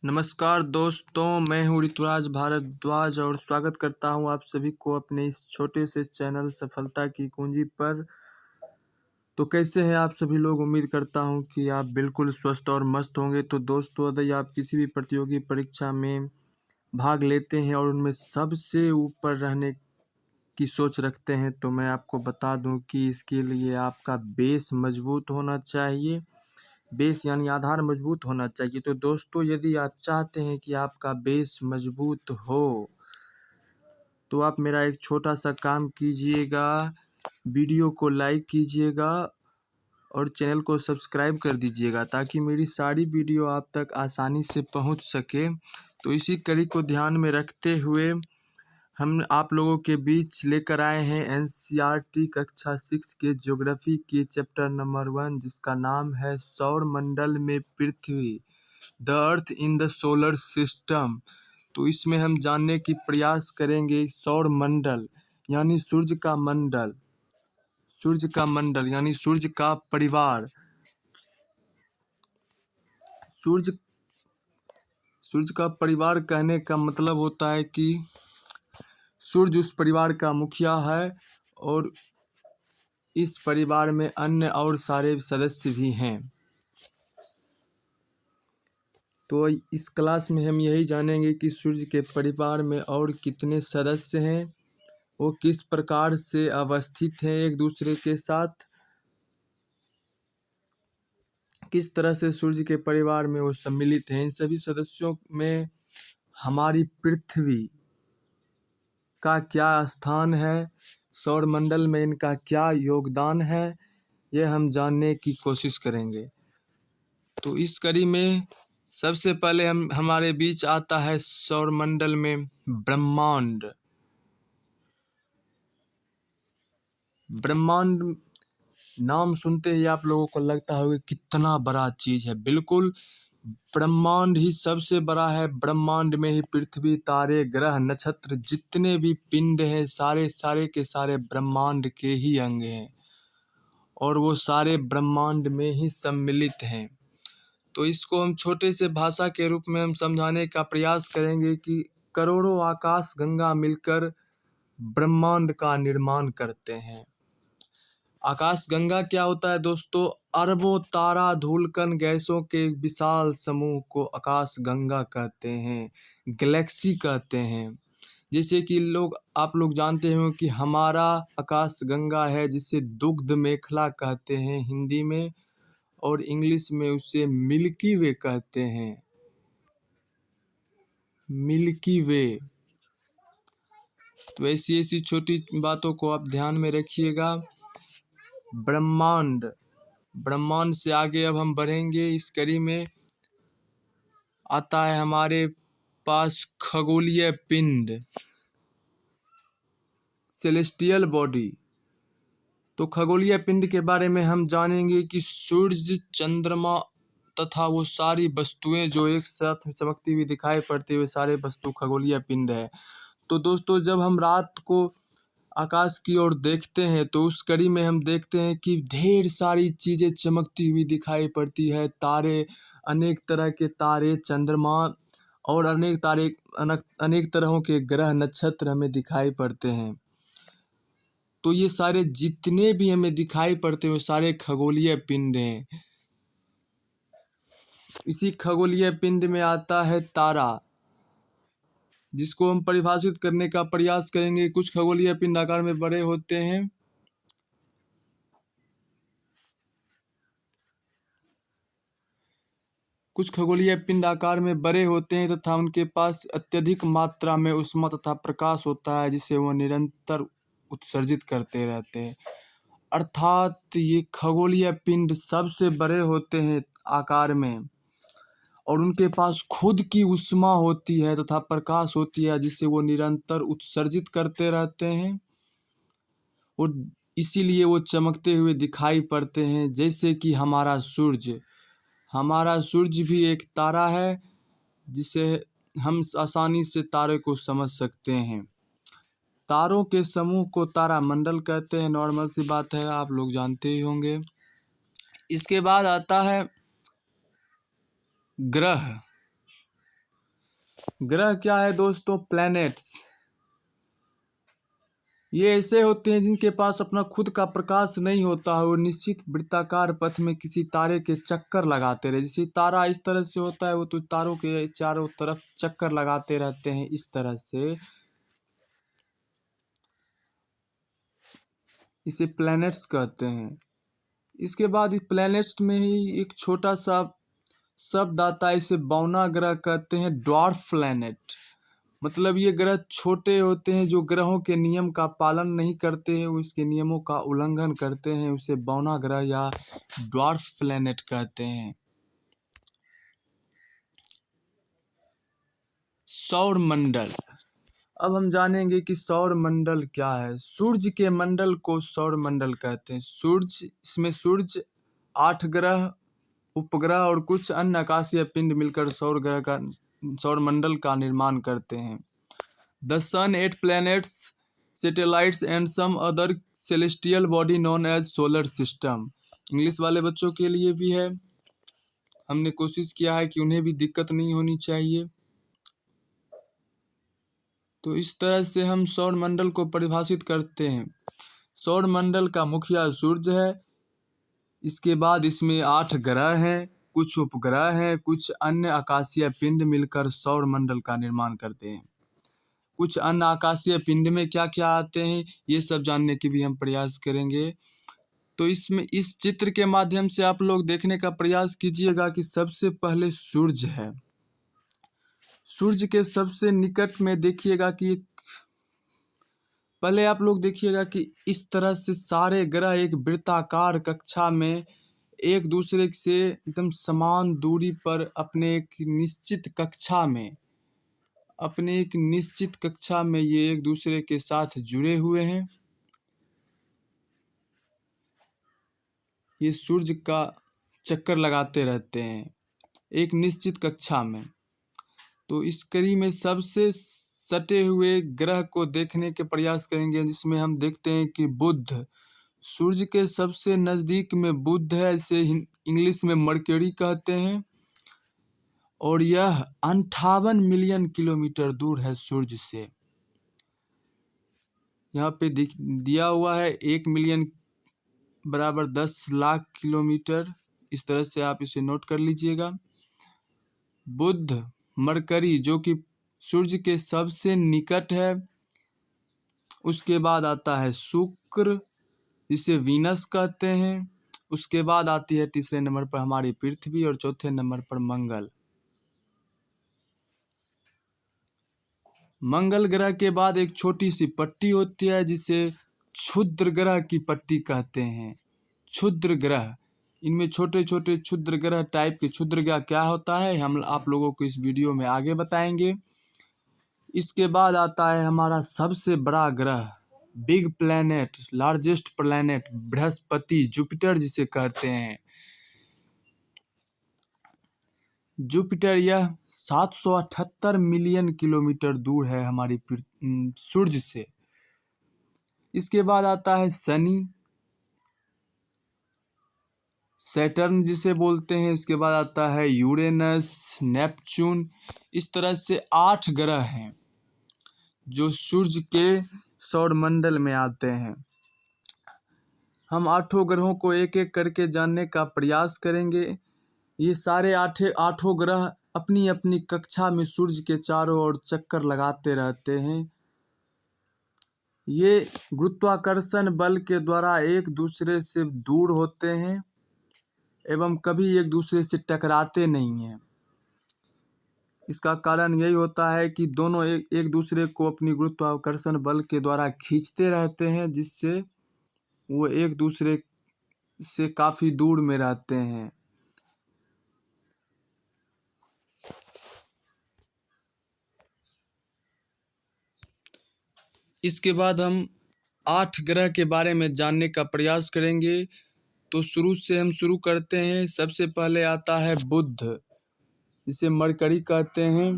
नमस्कार दोस्तों, मैं हूँ ऋतुराज भारद्वाज और स्वागत करता हूँ आप सभी को अपने इस छोटे से चैनल सफलता की कुंजी पर। तो कैसे हैं आप सभी लोग? उम्मीद करता हूँ कि आप बिल्कुल स्वस्थ और मस्त होंगे। तो दोस्तों, यदि आप किसी भी प्रतियोगी परीक्षा में भाग लेते हैं और उनमें सबसे ऊपर रहने की सोच रखते हैं, तो मैं आपको बता दूं कि इसके लिए आपका बेस मजबूत होना चाहिए। बेस यानी आधार मजबूत होना चाहिए। तो दोस्तों, यदि आप चाहते हैं कि आपका बेस मजबूत हो, तो आप मेरा एक छोटा सा काम कीजिएगा, वीडियो को लाइक कीजिएगा और चैनल को सब्सक्राइब कर दीजिएगा, ताकि मेरी सारी वीडियो आप तक आसानी से पहुंच सके। तो इसी कड़ी को ध्यान में रखते हुए हम आप लोगों के बीच लेकर आए हैं एनसीईआरटी कक्षा 6 के ज्योग्राफी के चैप्टर नंबर 1, जिसका नाम है सौर मंडल में पृथ्वी, the earth in the solar system. तो इसमें हम जानने की प्रयास करेंगे सौर मंडल यानी सूर्य का मंडल यानी सूर्य का परिवार। सूर्य का परिवार कहने का मतलब होता है कि सूर्य उस परिवार का मुखिया है और इस परिवार में अन्य और सारे सदस्य भी हैं। तो इस क्लास में हम यही जानेंगे कि सूर्य के परिवार में और कितने सदस्य हैं, वो किस प्रकार से अवस्थित हैं एक दूसरे के साथ, किस तरह से सूर्य के परिवार में वो सम्मिलित हैं। इन सभी सदस्यों में हमारी पृथ्वी का क्या स्थान है, सौर मंडल में इनका क्या योगदान है, यह हम जानने की कोशिश करेंगे। तो इस कड़ी में सबसे पहले हमारे बीच आता है सौर मंडल में ब्रह्मांड। ब्रह्मांड नाम सुनते ही आप लोगों को लगता होगा कितना बड़ा चीज है। बिल्कुल, ब्रह्मांड ही सबसे बड़ा है। ब्रह्मांड में ही पृथ्वी, तारे, ग्रह, नक्षत्र, जितने भी पिंड हैं, सारे के सारे ब्रह्मांड के ही अंग हैं और वो सारे ब्रह्मांड में ही सम्मिलित हैं। तो इसको हम छोटे से भाषा के रूप में हम समझाने का प्रयास करेंगे कि करोड़ों आकाश गंगा मिलकर ब्रह्मांड का निर्माण करते हैं। आकाश गंगा क्या होता है दोस्तों? अरबों तारा धूलकण गैसों के विशाल समूह को आकाश गंगा कहते हैं, गैलेक्सी कहते हैं। जैसे कि आप लोग जानते हो कि हमारा आकाश गंगा है, जिसे दुग्ध मेखला कहते हैं हिंदी में, और इंग्लिश में उसे मिल्की वे कहते हैं, मिल्की वे। तो ऐसी ऐसी छोटी बातों को आप ध्यान में रखिएगा। ब्रह्मांड से आगे अब हम बढ़ेंगे। इस कड़ी में आता है हमारे पास खगोलीय पिंड, सेलेस्टियल बॉडी। तो खगोलीय पिंड के बारे में हम जानेंगे कि सूर्य, चंद्रमा तथा वो सारी वस्तुएं जो एक साथ चमकती हुई दिखाई पड़ती है, वे सारे वस्तु खगोलीय पिंड है। तो दोस्तों, जब हम रात को आकाश की ओर देखते हैं, तो उस कड़ी में हम देखते हैं कि ढेर सारी चीजें चमकती हुई दिखाई पड़ती है। तारे, अनेक तरह के तारे, चंद्रमा और अनेक तरहों के ग्रह, नक्षत्र हमें दिखाई पड़ते हैं। तो ये सारे जितने भी हमें दिखाई पड़ते हैं, वो सारे खगोलीय पिंड हैं। इसी खगोलीय पिंड में आता है तारा, जिसको हम परिभाषित करने का प्रयास करेंगे। कुछ खगोलीय पिंड आकार में बड़े होते हैं, तथा उनके पास अत्यधिक मात्रा में ऊष्मा तथा प्रकाश होता है, जिसे वो निरंतर उत्सर्जित करते रहते हैं। अर्थात ये खगोलीय पिंड सबसे बड़े होते हैं आकार में, और उनके पास खुद की ऊष्मा होती है तथा प्रकाश होती है, जिसे वो निरंतर उत्सर्जित करते रहते हैं और इसीलिए वो चमकते हुए दिखाई पड़ते हैं। जैसे कि हमारा सूर्य भी एक तारा है, जिसे हम आसानी से तारे को समझ सकते हैं। तारों के समूह को तारा मंडल कहते हैं, नॉर्मल सी बात है, आप लोग जानते ही होंगे। इसके बाद आता है ग्रह। ग्रह क्या है दोस्तों? प्लैनेट्स। ये ऐसे होते हैं जिनके पास अपना खुद का प्रकाश नहीं होता है, वो निश्चित वृत्ताकार पथ में किसी तारे के चक्कर लगाते रहे। जैसे तारा इस तरह से होता है, वो तो तारों के चारों तरफ चक्कर लगाते रहते हैं इस तरह से। इसे प्लैनेट्स कहते हैं। इसके बाद इस प्लैनेट्स में ही एक छोटा सा शब्द आता है, इसे बौना ग्रह कहते हैं, ड्वार्फ प्लैनेट। मतलब ये ग्रह छोटे होते हैं, जो ग्रहों के नियम का पालन नहीं करते हैं, वो इसके नियमों का उल्लंघन करते हैं, उसे बौना ग्रह या ड्वार्फ प्लैनेट कहते हैं। सौर मंडल। अब हम जानेंगे कि सौर मंडल क्या है। सूर्य के मंडल को सौर मंडल कहते हैं। इसमें सूर्य, 8 ग्रह, उपग्रह और कुछ अन्य आकाशीय पिंड मिलकर सौर मंडल का निर्माण करते हैं। The sun, 8 planets, satellites and some other celestial body known as solar system। English वाले बच्चों के लिए भी है। हमने कोशिश किया है कि उन्हें भी दिक्कत नहीं होनी चाहिए। तो इस तरह से हम सौर मंडल को परिभाषित करते हैं। सौर मंडल का मुखिया सूर्य है। इसके बाद इसमें 8 ग्रह हैं, कुछ उपग्रह हैं, कुछ अन्य आकाशीय पिंड मिलकर सौर मंडल का निर्माण करते हैं। कुछ अन्य आकाशीय पिंड में क्या क्या आते हैं, ये सब जानने की भी हम प्रयास करेंगे। तो इसमें इस चित्र के माध्यम से आप लोग देखने का प्रयास कीजिएगा कि सबसे पहले सूर्य है। सूर्य के सबसे निकट में देखिएगा कि पहले आप लोग देखिएगा कि इस तरह से सारे ग्रह एक वृत्ताकार कक्षा में एक दूसरे से एकदम समान दूरी पर अपने एक निश्चित कक्षा में ये एक दूसरे के साथ जुड़े हुए हैं। ये सूर्य का चक्कर लगाते रहते हैं एक निश्चित कक्षा में। तो इस कड़ी में सबसे सटे हुए ग्रह को देखने के प्रयास करेंगे, जिसमें हम देखते हैं कि बुध, सूर्य के सबसे नज़दीक में बुध है, इसे इंग्लिश में मरकरी कहते हैं, और यह 58 मिलियन किलोमीटर दूर है सूर्य से। यहाँ पे दिया हुआ है 1 मिलियन बराबर 10 लाख किलोमीटर। इस तरह से आप इसे नोट कर लीजिएगा। बुध, मरकरी जो कि सूर्य के सबसे निकट है, उसके बाद आता है शुक्र, जिसे वीनस कहते हैं। उसके बाद आती है तीसरे नंबर पर हमारी पृथ्वी और चौथे नंबर पर मंगल। मंगल ग्रह के बाद एक छोटी सी पट्टी होती है, जिसे क्षुद्र ग्रह की पट्टी कहते हैं। क्षुद्र ग्रह, इनमें छोटे छोटे क्षुद्र ग्रह टाइप के क्षुद्र ग्रह क्या होता है हम आप लोगों को इस वीडियो में आगे बताएंगे। इसके बाद आता है हमारा सबसे बड़ा ग्रह, big planet, largest planet, Brihaspati, Jupiter जिसे कहते हैं। जुपिटर यह 778 मिलियन किलोमीटर दूर है हमारी सूर्य से। इसके बाद आता है शनि, सैटर्न जिसे बोलते हैं। इसके बाद आता है यूरेनस, नेपच्यून। इस तरह से 8 ग्रह हैं जो सूर्य के सौर मंडल में आते हैं। हम 8 ग्रहों को एक एक करके जानने का प्रयास करेंगे। ये सारे आठों ग्रह अपनी अपनी कक्षा में सूर्य के चारों ओर चक्कर लगाते रहते हैं। ये गुरुत्वाकर्षण बल के द्वारा एक दूसरे से दूर होते हैं एवं कभी एक दूसरे से टकराते नहीं हैं। इसका कारण यही होता है कि दोनों एक दूसरे को अपनी गुरुत्वाकर्षण बल के द्वारा खींचते रहते हैं, जिससे वो एक दूसरे से काफ़ी दूर में रहते हैं। इसके बाद हम 8 ग्रह के बारे में जानने का प्रयास करेंगे। तो शुरू से हम शुरू करते हैं। सबसे पहले आता है बुध, जिसे मरकरी कहते हैं।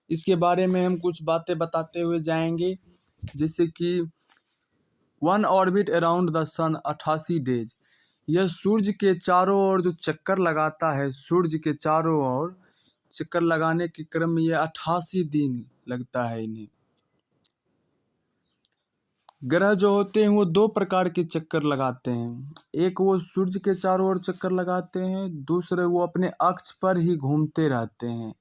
इसके बारे में हम कुछ बातें बताते हुए जाएंगे, जैसे कि 1 orbit around the sun 88 days. यह सूर्य के चारों ओर जो चक्कर लगाता है, सूर्य के चारों ओर चक्कर लगाने के क्रम में ये 88 दिन लगता है इन्हें। ग्रह जो होते हैं वो दो प्रकार के चक्कर लगाते हैं, एक वो सूर्य के चारों ओर चक्कर लगाते हैं, दूसरे वो अपने अक्ष पर ही घूमते रहते हैं।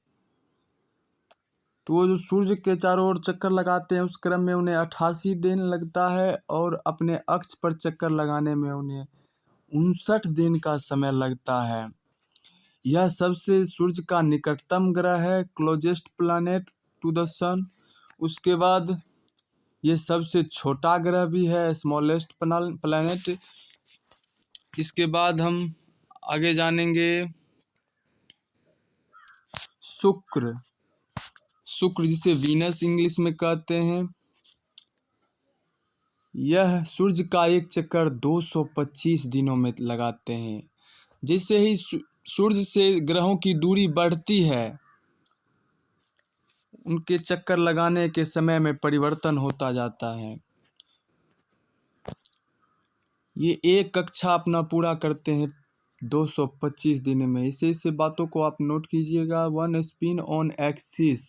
तो वो जो सूर्य के चारों ओर चक्कर लगाते हैं उस क्रम में उन्हें 88 दिन लगता है, और अपने अक्ष पर चक्कर लगाने में उन्हें 59 दिन का समय लगता है। यह सबसे सूर्य का निकटतम ग्रह है, क्लोजेस्ट प्लैनेट टू द सन। उसके बाद ये सबसे छोटा ग्रह भी है, स्मॉलेस्ट प्लैनेट। इसके बाद हम आगे जानेंगे शुक्र। शुक्र जिसे वीनस इंग्लिश में कहते हैं, यह सूर्य का एक चक्कर 225 दिनों में लगाते हैं। जैसे ही सूर्य से ग्रहों की दूरी बढ़ती है उनके चक्कर लगाने के समय में परिवर्तन होता जाता है। ये एक कक्षा अपना पूरा करते हैं 225 दिन में। इसे बातों को आप नोट कीजिएगा। वन स्पिन ऑन एक्सिस,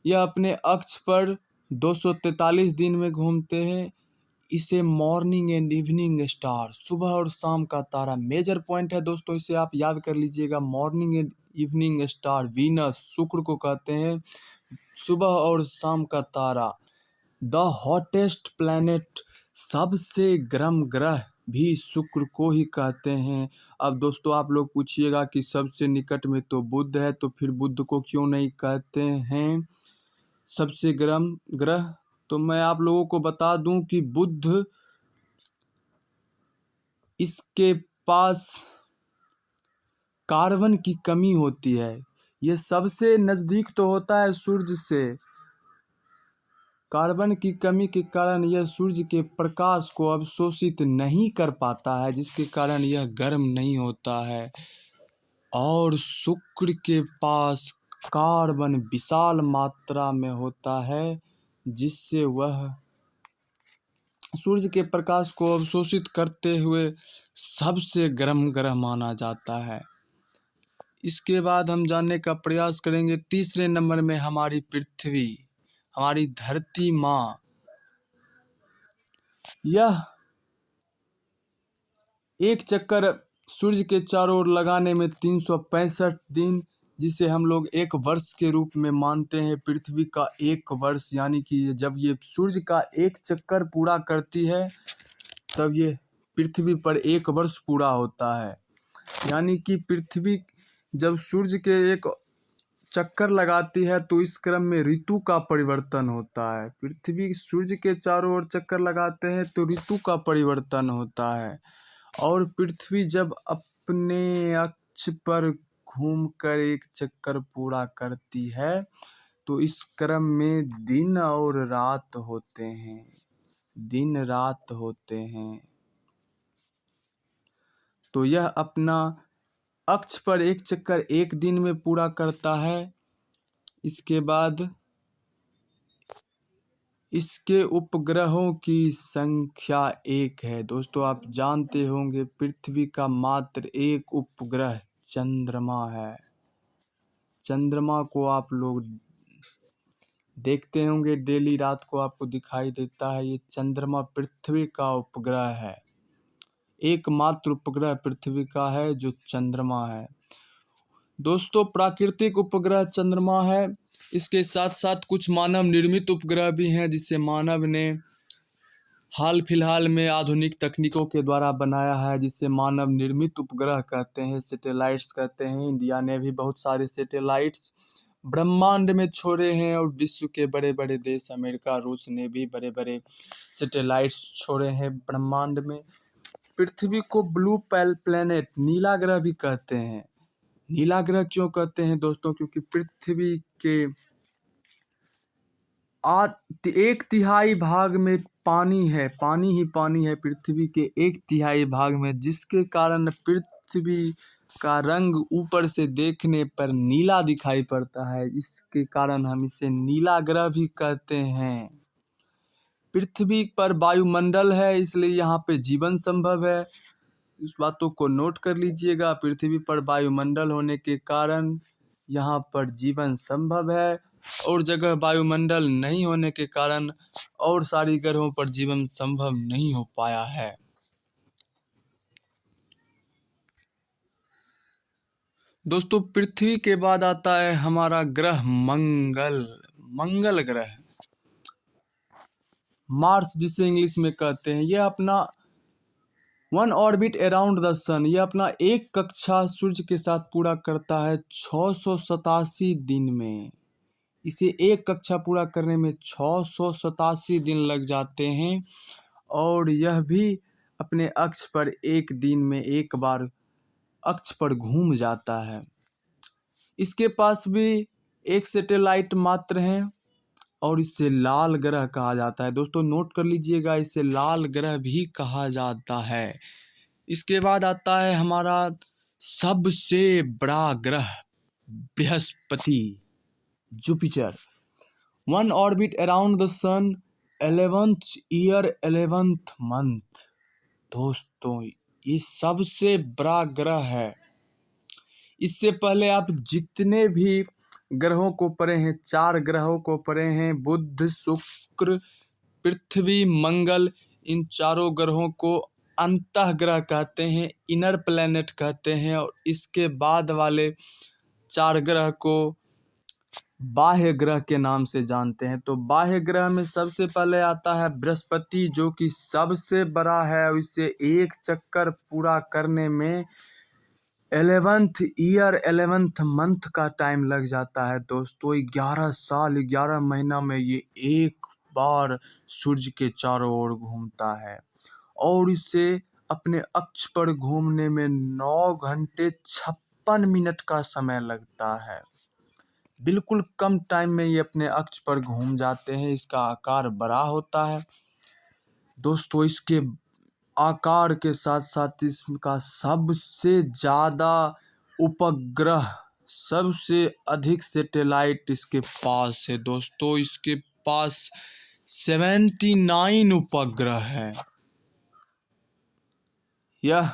यह अपने अक्ष पर 243 दिन में घूमते हैं। इसे मॉर्निंग एंड इवनिंग स्टार, सुबह और शाम का तारा, मेजर पॉइंट है दोस्तों, इसे आप याद कर लीजिएगा। Morning and evening star Venus, शुक्र को कहते हैं सुबह और शाम का तारा। द हॉटेस्ट प्लैनेट, सबसे गर्म ग्रह भी शुक्र को ही कहते हैं। अब दोस्तों आप लोग पूछिएगा कि सबसे निकट में तो बुध है, तो फिर बुध को क्यों नहीं कहते हैं सबसे गर्म ग्रह? तो मैं आप लोगों को बता दूं कि बुध, इसके पास कार्बन की कमी होती है। ये सबसे नज़दीक तो होता है सूर्य से, कार्बन की कमी के कारण यह सूर्य के प्रकाश को अवशोषित नहीं कर पाता है, जिसके कारण यह गर्म नहीं होता है। और शुक्र के पास कार्बन विशाल मात्रा में होता है, जिससे वह सूर्य के प्रकाश को अवशोषित करते हुए सबसे गर्म ग्रह माना जाता है। इसके बाद हम जानने का प्रयास करेंगे तीसरे नंबर में हमारी पृथ्वी, हमारी धरती माँ। यह एक चक्कर सूर्य के चारों ओर लगाने में 365 दिन, जिसे हम लोग एक वर्ष के रूप में मानते हैं। पृथ्वी का एक वर्ष, यानी कि जब ये सूर्य का एक चक्कर पूरा करती है तब ये पृथ्वी पर एक वर्ष पूरा होता है। यानी कि पृथ्वी जब सूर्य के एक चक्कर लगाती है तो इस क्रम में ऋतु का परिवर्तन होता है। पृथ्वी सूर्य के चारों ओर चक्कर लगाते हैं तो ऋतु का परिवर्तन होता है। और पृथ्वी जब अपने अक्ष पर घूमकर एक चक्कर पूरा करती है तो इस क्रम में दिन और रात होते हैं, दिन रात होते हैं। तो यह अपना अक्ष पर एक चक्कर एक दिन में पूरा करता है। इसके बाद इसके उपग्रहों की संख्या 1 है। दोस्तों आप जानते होंगे पृथ्वी का मात्र एक उपग्रह चंद्रमा है। चंद्रमा को आप लोग देखते होंगे, डेली रात को आपको दिखाई देता है। ये चंद्रमा पृथ्वी का उपग्रह है, एकमात्र उपग्रह पृथ्वी का है जो चंद्रमा है। दोस्तों प्राकृतिक उपग्रह चंद्रमा है, इसके साथ साथ कुछ मानव निर्मित उपग्रह भी हैं जिसे मानव ने हाल फिलहाल में आधुनिक तकनीकों के द्वारा बनाया है, जिसे मानव निर्मित उपग्रह कहते हैं, सैटेलाइट्स कहते हैं। इंडिया ने भी बहुत सारे सैटेलाइट्स ब्रह्मांड में छोड़े हैं, और विश्व के बड़े बड़े देश अमेरिका रूस ने भी बड़े बड़े सैटेलाइट्स छोड़े हैं ब्रह्मांड में। पृथ्वी को ब्लू प्लैनेट, नीला ग्रह भी कहते हैं। नीला ग्रह क्यों कहते हैं दोस्तों? क्योंकि पृथ्वी के 1/3 भाग में पानी है, पानी ही पानी है पृथ्वी के 1/3 भाग में, जिसके कारण पृथ्वी का रंग ऊपर से देखने पर नीला दिखाई पड़ता है। इसके कारण हम इसे नीला ग्रह भी कहते हैं। पृथ्वी पर वायुमंडल है, इसलिए यहाँ पे जीवन संभव है। इस बातों को नोट कर लीजिएगा। पृथ्वी पर वायुमंडल होने के कारण यहाँ पर जीवन संभव है और जगह वायुमंडल नहीं होने के कारण और सारी ग्रहों पर जीवन संभव नहीं हो पाया है। दोस्तों पृथ्वी के बाद आता है हमारा ग्रह मंगल। मंगल ग्रह, मार्स जिसे इंग्लिश में कहते हैं, यह अपना वन ऑर्बिट अराउंड द सन, यह अपना एक कक्षा सूर्य के साथ पूरा करता है 687 दिन में। इसे एक कक्षा पूरा करने में 687 दिन लग जाते हैं और यह भी अपने अक्ष पर एक दिन में एक बार अक्ष पर घूम जाता है। इसके पास भी एक सैटेलाइट मात्र है और इसे लाल ग्रह कहा जाता है। दोस्तों नोट कर लीजिएगा, इसे लाल ग्रह भी कहा जाता है। इसके बाद आता है हमारा सबसे बड़ा ग्रह बृहस्पति, Jupiter. One orbit around the sun 11th year 11th month. दोस्तों ये सबसे बड़ा ग्रह है। इससे पहले आप जितने भी ग्रहों को पढ़े हैं, 4 ग्रहों को पढ़े हैं, बुध, शुक्र, पृथ्वी, मंगल, इन चारों ग्रहों को अंतः ग्रह कहते हैं, इनर प्लैनेट कहते हैं और इसके बाद वाले 4 ग्रह को बाह्य ग्रह के नाम से जानते हैं। तो बाह्य ग्रह में सबसे पहले आता है बृहस्पति, जो कि सबसे बड़ा है और इसे एक चक्कर पूरा करने में 11th ईयर 11th मंथ का टाइम लग जाता है। दोस्तों 11 साल 11 महीना में ये एक बार सूर्य के चारों ओर घूमता है और इसे अपने अक्ष पर घूमने में 9 घंटे 56 मिनट का समय लगता है। बिल्कुल कम टाइम में ये अपने अक्ष पर घूम जाते हैं। इसका आकार बड़ा होता है। दोस्तों इसके आकार के साथ साथ इसका सबसे ज़्यादा उपग्रह, सबसे अधिक सैटेलाइट इसके पास है। दोस्तों इसके पास 79 उपग्रह है। यह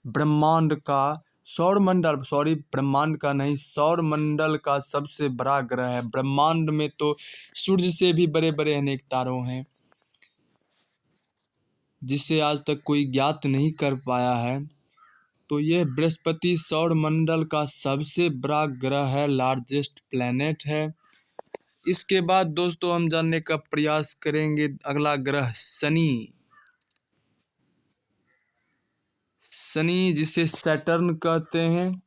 ब्रह्मांड का ब्रह्मांड का नहीं, सौर मंडल का सबसे बड़ा ग्रह है। ब्रह्मांड में तो सूर्य से भी बड़े बड़े अनेक तारों हैं जिसे आज तक कोई ज्ञात नहीं कर पाया है। तो यह बृहस्पति सौर मंडल का सबसे बड़ा ग्रह है, लार्जेस्ट प्लैनेट है। इसके बाद दोस्तों हम जानने का प्रयास करेंगे अगला ग्रह शनि। शनि जिसे सैटर्न कहते हैं,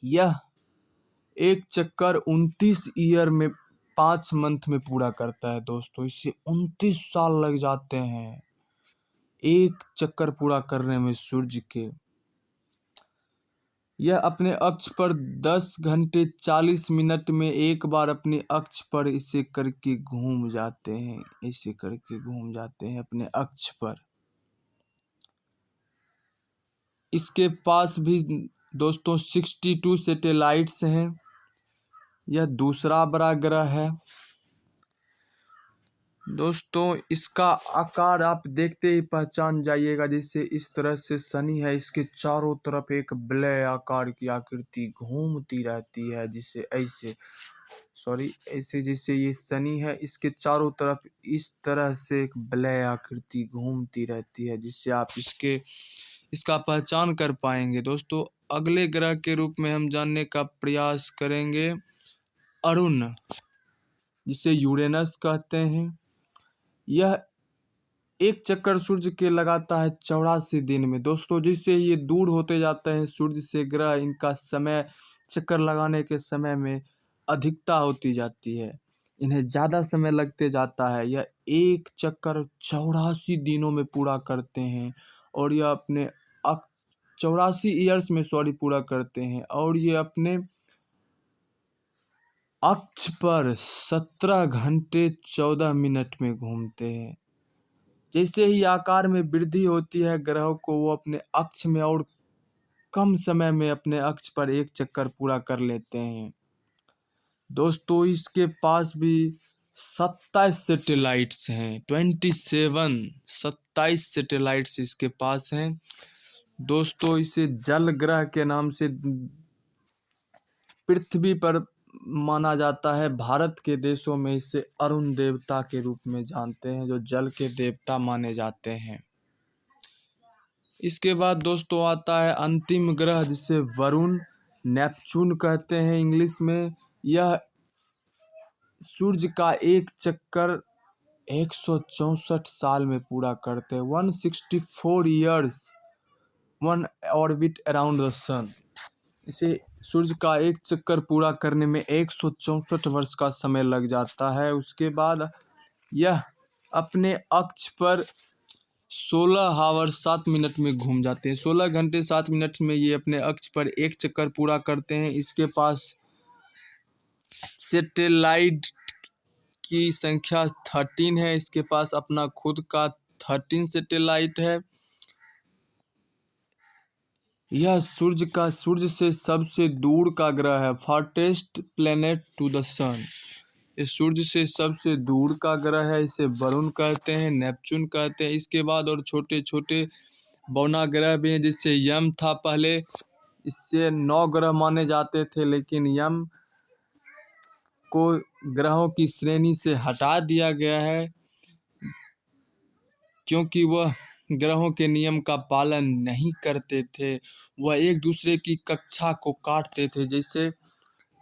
यह एक चक्कर 29 ईयर में 5 मंथ में पूरा करता है। दोस्तों इसे 29 साल लग जाते हैं एक चक्कर पूरा करने में सूर्य के। यह अपने अक्ष पर 10 घंटे 40 मिनट में एक बार अपने अक्ष पर इसे करके घूम जाते हैं, ऐसे करके घूम जाते हैं अपने अक्ष पर। इसके पास भी दोस्तों 62 सैटेलाइट्स हैं। यह दूसरा बड़ा ग्रह है। दोस्तों इसका आकार आप देखते ही पहचान जाइएगा। जैसे इस तरह से शनि है, इसके चारों तरफ एक वलय आकार की आकृति घूमती रहती है, जिसे ऐसे जैसे ये शनि है, इसके चारों तरफ इस तरह से एक वलय आकृति घूमती रहती है, जिससे आप इसका पहचान कर पाएंगे। दोस्तों अगले ग्रह के रूप में हम जानने का प्रयास करेंगे अरुण, जिसे यूरेनस कहते हैं। यह एक चक्कर सूर्य के लगाता है 84 दिन में। दोस्तों जैसे ये दूर होते जाते हैं सूर्य से ग्रह, इनका समय चक्कर लगाने के समय में अधिकता होती जाती है, इन्हें ज़्यादा समय लगते जाता है। यह एक चक्कर 84 दिनों में पूरा करते हैं और यह अपने 84 ईयर्स में पूरा करते हैं और ये अपने अक्ष पर 17 घंटे 14 मिनट में घूमते हैं। जैसे ही आकार में वृद्धि होती है ग्रहों को, वो अपने अक्ष में और कम समय में अपने अक्ष पर एक चक्कर पूरा कर लेते हैं। दोस्तों इसके पास भी 27 सैटेलाइट्स हैं, 27 सैटेलाइट्स इसके पास हैं। दोस्तों इसे जल ग्रह के नाम से पृथ्वी पर माना जाता है। भारत के देशों में इसे अरुण देवता के रूप में जानते हैं, जो जल के देवता माने जाते हैं। इसके बाद दोस्तों आता है अंतिम ग्रह, जिसे वरुण, नेपच्यून कहते हैं इंग्लिश में। यह सूर्य का एक चक्कर 164 साल में पूरा करते हैं। 164 years one orbit around the sun. इसे सूर्य का एक चक्कर पूरा करने में 164 वर्ष का समय लग जाता है। उसके बाद यह अपने अक्ष पर 16 आवर 7 मिनट में घूम जाते हैं। 16 घंटे 7 मिनट में ये अपने अक्ष पर एक चक्कर पूरा करते हैं। इसके पास सैटेलाइट की संख्या 13 है। इसके पास अपना खुद का 13 सैटेलाइट है। यह सूर्य से सबसे दूर का ग्रह है, फारटेस्ट प्लेनेट टू द सन। ये सूर्य से सबसे दूर का ग्रह है। इसे वरुण कहते हैं, नेपच्यून कहते हैं। इसके बाद और छोटे छोटे बौना ग्रह भी हैं, जिससे यम था पहले। इससे 9 ग्रह माने जाते थे, लेकिन यम को ग्रहों की श्रेणी से हटा दिया गया है, क्योंकि वह ग्रहों के नियम का पालन नहीं करते थे। वह एक दूसरे की कक्षा को काटते थे। जैसे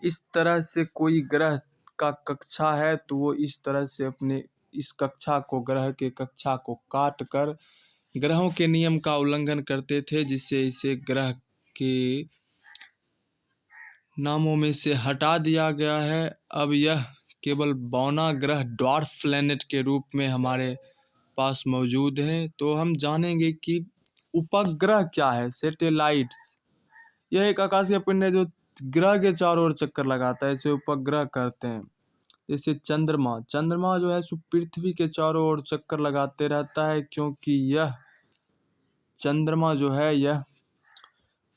इस तरह से कोई ग्रह का कक्षा है, तो वो इस तरह से अपने इस कक्षा को, ग्रह के कक्षा को काट कर ग्रहों के नियम का उल्लंघन करते थे, जिससे इसे ग्रह के नामों में से हटा दिया गया है। अब यह केवल बौना ग्रह, ड्वार्फ प्लैनेट के रूप में हमारे पास मौजूद है। तो हम जानेंगे कि उपग्रह क्या है, सैटेलाइट्स। यह एक आकाशीय पिंड है जो ग्रह के चारों ओर चक्कर लगाता है, इसे उपग्रह कहते हैं। जैसे चंद्रमा जो है सो पृथ्वी के चारों ओर चक्कर लगाते रहता है, क्योंकि यह चंद्रमा जो है यह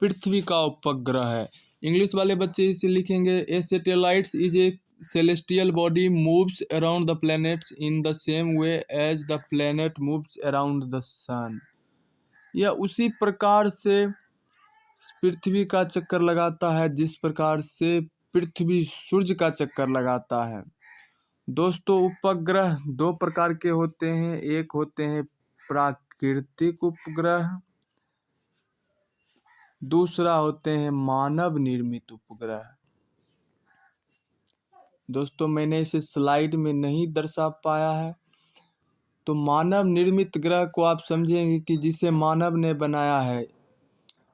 पृथ्वी का उपग्रह है। इंग्लिश वाले बच्चे इसे लिखेंगे, a satellites is a celestial body moves around the planets in the same way as the planet moves around the sun। यह उसी प्रकार से पृथ्वी का चक्कर लगाता है जिस प्रकार से पृथ्वी सूर्य का चक्कर लगाता है। दोस्तों, उपग्रह 2 प्रकार के होते हैं। एक होते हैं प्राकृतिक उपग्रह, दूसरा होते हैं मानव निर्मित उपग्रह। दोस्तों, मैंने इसे स्लाइड में नहीं दर्शा पाया है। तो मानव निर्मित ग्रह को आप समझेंगे कि जिसे मानव ने बनाया है,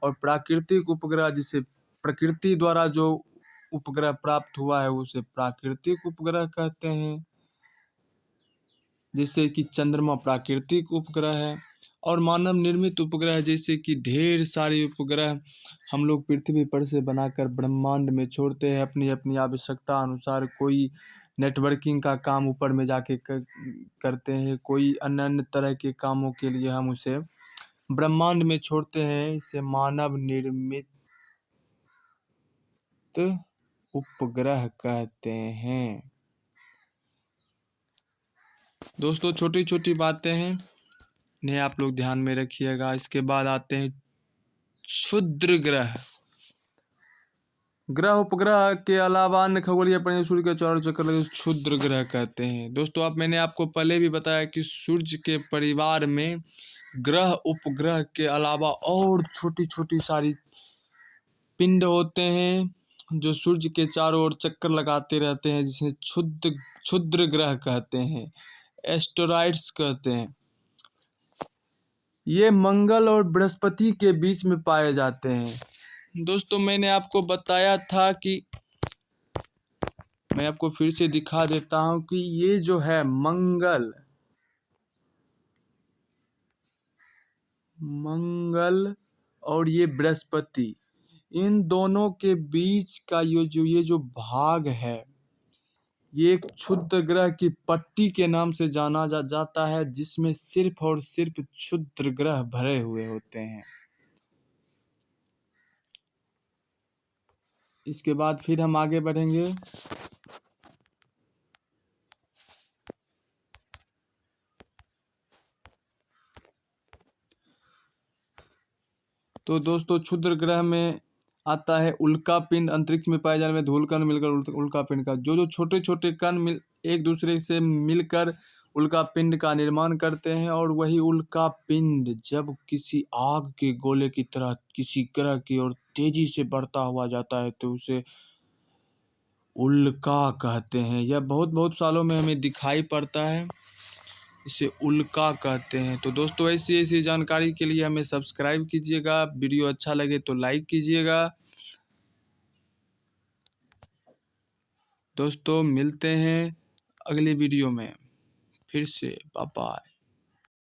और प्राकृतिक उपग्रह जिसे प्रकृति द्वारा जो उपग्रह प्राप्त हुआ है उसे प्राकृतिक उपग्रह कहते हैं। जैसे कि चंद्रमा प्राकृतिक उपग्रह है। और मानव निर्मित उपग्रह जैसे कि ढेर सारे उपग्रह हम लोग पृथ्वी पर से बनाकर ब्रह्मांड में छोड़ते हैं अपनी अपनी आवश्यकता अनुसार। कोई नेटवर्किंग का काम ऊपर में जाके करते हैं, कोई अन्य अन्य तरह के कामों के लिए हम उसे ब्रह्मांड में छोड़ते हैं। इसे मानव निर्मित उपग्रह कहते हैं। दोस्तों, छोटी छोटी बातें हैं, इन्हें आप लोग ध्यान में रखिएगा। इसके बाद आते हैं क्षुद्र ग्रह। ग्रह उपग्रह के अलावा अन्य खगोलीय परियों सूर्य के चारों चक्कर लगे क्षुद्र ग्रह कहते हैं। दोस्तों, मैंने आपको पहले भी बताया कि सूर्य के परिवार में ग्रह उपग्रह के अलावा और छोटी छोटी सारी पिंड होते हैं जो सूर्य के चारों ओर चक्कर लगाते रहते हैं, जिसे क्षुद्र ग्रह कहते हैं, एस्टेरॉइड्स कहते हैं। ये मंगल और बृहस्पति के बीच में पाए जाते हैं। दोस्तों, मैंने आपको बताया था कि मैं आपको फिर से दिखा देता हूं कि ये जो है मंगल और ये बृहस्पति, इन दोनों के बीच का ये जो भाग है, ये एक क्षुद्र ग्रह की पट्टी के नाम से जाना जाता है, जिसमें सिर्फ और सिर्फ क्षुद्र ग्रह भरे हुए होते हैं। इसके बाद फिर हम आगे बढ़ेंगे। तो दोस्तों, क्षुद्र ग्रह में आता है उल्का पिंड। अंतरिक्ष में पाए जाने वाले धूलकण मिलकर उल्का पिंड का जो छोटे छोटे कण एक दूसरे से मिलकर उल्का पिंड का निर्माण करते हैं, और वही उल्का पिंड जब किसी आग के गोले की तरह किसी ग्रह की ओर तेजी से बढ़ता हुआ जाता है तो उसे उल्का कहते हैं। यह बहुत बहुत सालों में हमें दिखाई पड़ता है, इसे उल्का कहते हैं। तो दोस्तों, ऐसी ऐसी जानकारी के लिए हमें सब्सक्राइब कीजिएगा, वीडियो अच्छा लगे तो लाइक कीजिएगा। दोस्तों, मिलते हैं अगली वीडियो में फिर से। Bye bye.